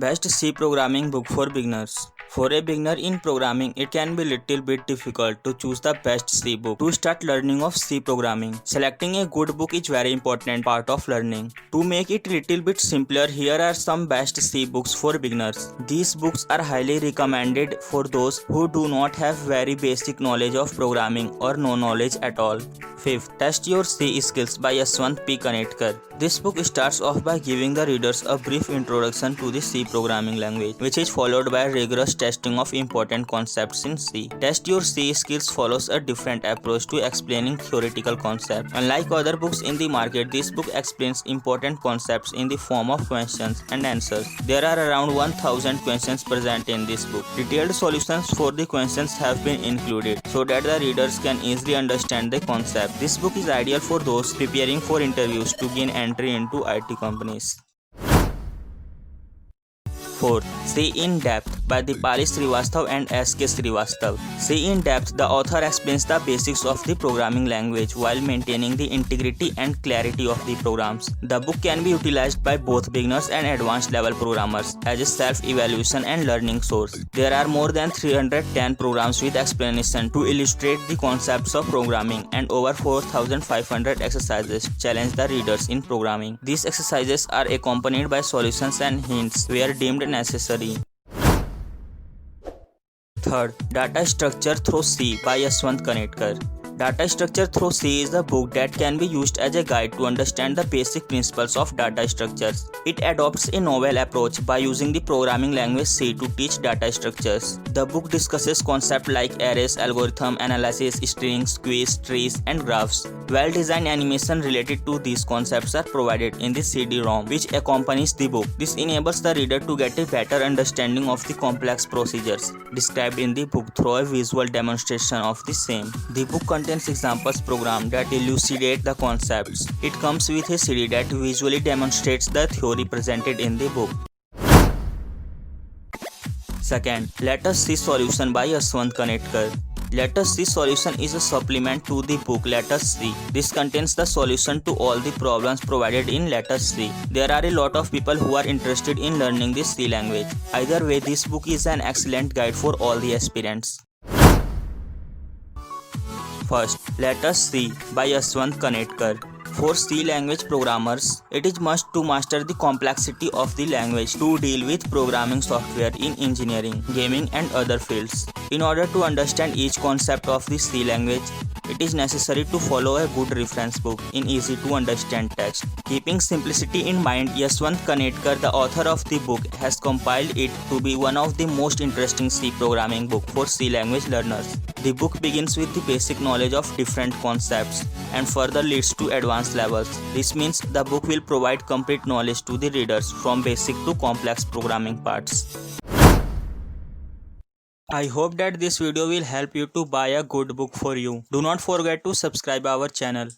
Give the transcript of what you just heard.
Best C programming book for beginners. For a beginner in programming, it can be little bit difficult to choose the best C book to start learning of C programming. Selecting a good book is very important part of learning. To make it little bit simpler, here are some best C books for beginners. These books are highly recommended for those who do not have very basic knowledge of programming or no knowledge at all. 5th, Test Your C Skills by Yashwant P. Kanetkar. This book starts off by giving the readers a brief introduction to the C programming language, which is followed by rigorous testing of important concepts in C. Test Your C Skills follows a different approach to explaining theoretical concepts. Unlike other books in the market, this book explains important concepts in the form of questions and answers. There are around 1000 questions present in this book. Detailed solutions for the questions have been included so that the readers can easily understand the concept. This book is ideal for those preparing for interviews to gain entry into IT companies. 4. C in Depth by Dipali Srivastav and S.K. Srivastav. C in Depth, the author explains the basics of the programming language while maintaining the integrity and clarity of the programs. The book can be utilized by both beginners and advanced level programmers as a self-evaluation and learning source. There are more than 310 programs with explanation to illustrate the concepts of programming, and over 4500 exercises challenge the readers in programming. These exercises are accompanied by solutions and hints where deemed necessary. 3rd, Data Structure Through C by Yashwant Kanetkar. Data Structure Through C is a book that can be used as a guide to understand the basic principles of data structures. It adopts a novel approach by using the programming language C to teach data structures. The book discusses concepts like arrays, algorithm analysis, strings, queues, trees, and graphs. Well-designed animation related to these concepts are provided in the CD-ROM, which accompanies the book. This enables the reader to get a better understanding of the complex procedures described in the book through a visual demonstration of the same. The book contains examples program that elucidate the concepts. It comes with a CD that visually demonstrates the theory presented in the book. 2nd, Let Us See Solution by Yashwant Kanetkar. Let Us See Solution is a supplement to the book Let Us See. This contains the solution to all the problems provided in Let Us See. There are a lot of people who are interested in learning this C language. Either way, this book is an excellent guide for all the aspirants. First, Let Us See by Yashwant Kanetkar. For C language programmers, it is must to master the complexity of the language to deal with programming software in engineering, gaming, and other fields. In order to understand each concept of the C language, it is necessary to follow a good reference book in easy to understand text. Keeping simplicity in mind, Yashwant Kanetkar, the author of the book, has compiled it to be one of the most interesting C programming book for C language learners. The book begins with the basic knowledge of different concepts and further leads to advanced levels. This means the book will provide complete knowledge to the readers from basic to complex programming parts. I hope that this video will help you to buy a good book for you. Do not forget to subscribe our channel.